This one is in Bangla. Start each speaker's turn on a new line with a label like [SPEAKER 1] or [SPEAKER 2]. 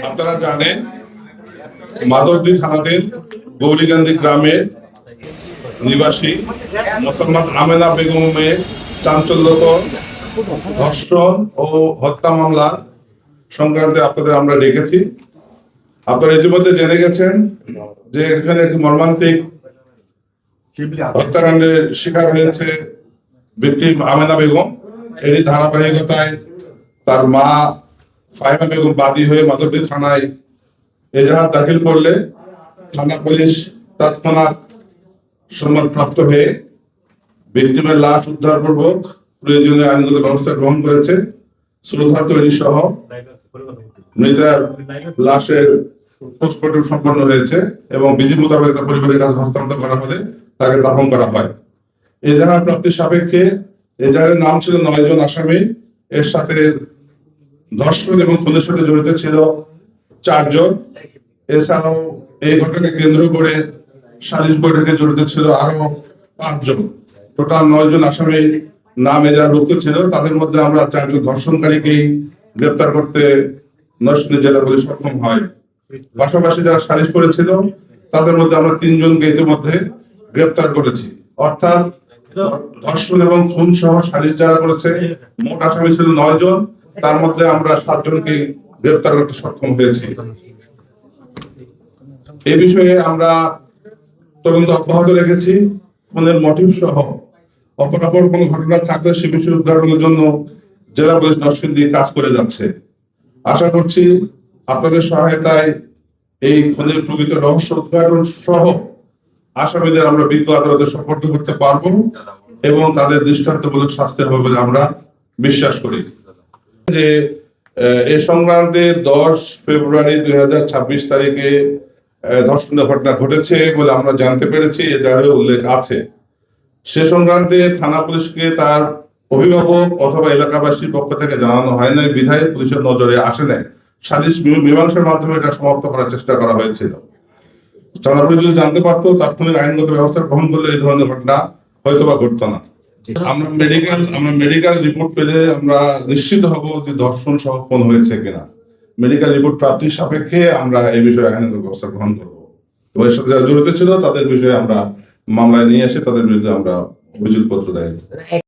[SPEAKER 1] আপনারা জানেন মাধবদী থানাধীন গৌরীকান্দি গ্রামের নিবাসী মুসলমান আমেনা বেগমের চাঞ্চল্যকর ধর্ষণ ও হত্যা মামলা সংক্রান্তে আপনাদের আমরা রেখেছি। আপনারা ইতিমধ্যে জেনে গেছেন যে এখানে একটি মর্মান্তিক হত্যাকাণ্ডের শিকার হয়েছে ভিকটিম আমেনা বেগম। এরই ধারাবাহিকতায় তার মা ফাহিমা বেগম বাদী হয়ে মাধবদী থানায় এজাহার দাখিল করলে থানা পুলিশ তৎক্ষণাৎ সম্মানপ্রাপ্ত হয়ে ভিকটিমের লাশ উদ্ধারপূর্বক প্রয়োজনীয় আইনগত ব্যবস্থা গ্রহণ করেছে। শ্রদ্ধা তৈরি সহ মৃতার লাশের পোস্টমর্টম সম্পন্ন হয়েছে এবং বিধি মোতাবেক তার পরিবারের কাছে হস্তান্তর করা হলে তাকে দাফন করা হয়। এজাহার প্রাপ্তির সাপেক্ষে এজাহারের নাম ছিল 9 জন আসামি। এর সাথে ধর্ষণ এবং খুনের সাথে জড়িত ছিল 4 জন। এছাড়াও এই ঘটনাকে কেন্দ্র করে সালিশ বৈঠকে জড়িত ছিল আরো 5 জন। টোটাল 9 জন আসামি নাম এজাহারভুক্ত ছিল। তাদের মধ্যে আমরা 4 জন ধর্ষণকারীকেই গ্রেপ্তার করতে নরসিংদী জেলা পুলিশ সক্ষম হয়। পাশাপাশি যারা সালিশ করেছিল তাদের মধ্যে আমরা 3 জনকে ইতিমধ্যে গ্রেপ্তার করেছি। অর্থাৎ ধর্ষণ এবং খুন সহ সালিশ যারা করেছে মোট আসামি ছিল 9 জন। তার মধ্যে আমরা 7 জনকে গ্রেপ্তার করতে সক্ষম হয়েছি। এ বিষয়ে আমরা তদন্ত অব্যাহত রেখেছি। খুনের মোটিভ সহ অপরাপর কোনো ঘটনা থাকলে সে বিষয়ে উদ্ধারের জন্য জেলা পুলিশ নরসিংদী কাজ করে যাচ্ছে। আশা করছি আপনাদের সহায়তায় এই খুনের প্রকৃত রহস্য উদ্ঘাটন সহ আসামিদের আমরা বিজ্ঞ আদালতে সোপর্দ করতে পারবো এবং তাদের দৃষ্টান্তমূলক শাস্তি হবে বলে আমরা বিশ্বাস করি। যে এ সংক্রান্তে 10 ফেব্রুয়ারি 2026 তারিখে ধর্ষণের ঘটনা ঘটেছে বলে আমরা জানতে পেরেছি। এজাহারে উল্লেখ আছে। সে সংক্রান্তে থানা পুলিশকে তার অভিভাবক অথবা এলাকাবাসীর পক্ষ থেকে জানানো হয় নাই বিধায় পুলিশের নজরে আসে নাই। সালিশ মীমাংসার মাধ্যমে এটা সমাপ্ত করার চেষ্টা করা হয়েছিল। থানা পুলিশ যদি জানতে পারতো তাৎক্ষণিক আইনগত ব্যবস্থা গ্রহণ করলে এই ধরনের ঘটনা হয়তো বা ঘটতো না। আমরা মেডিকেল রিপোর্ট পেলে আমরা নিশ্চিত হব যে ধর্ষণ সহ খুন হয়েছে কিনা। মেডিকেল রিপোর্ট প্রাপ্তির সাপেক্ষে আমরা এই বিষয়ে আইনগত ব্যবস্থা গ্রহণ করবো। এর সাথে যারা জড়িত ছিল তাদের বিষয়ে আমরা মামলায় নিয়ে এসে তাদের বিরুদ্ধে আমরা অভিযোগপত্র দেয়।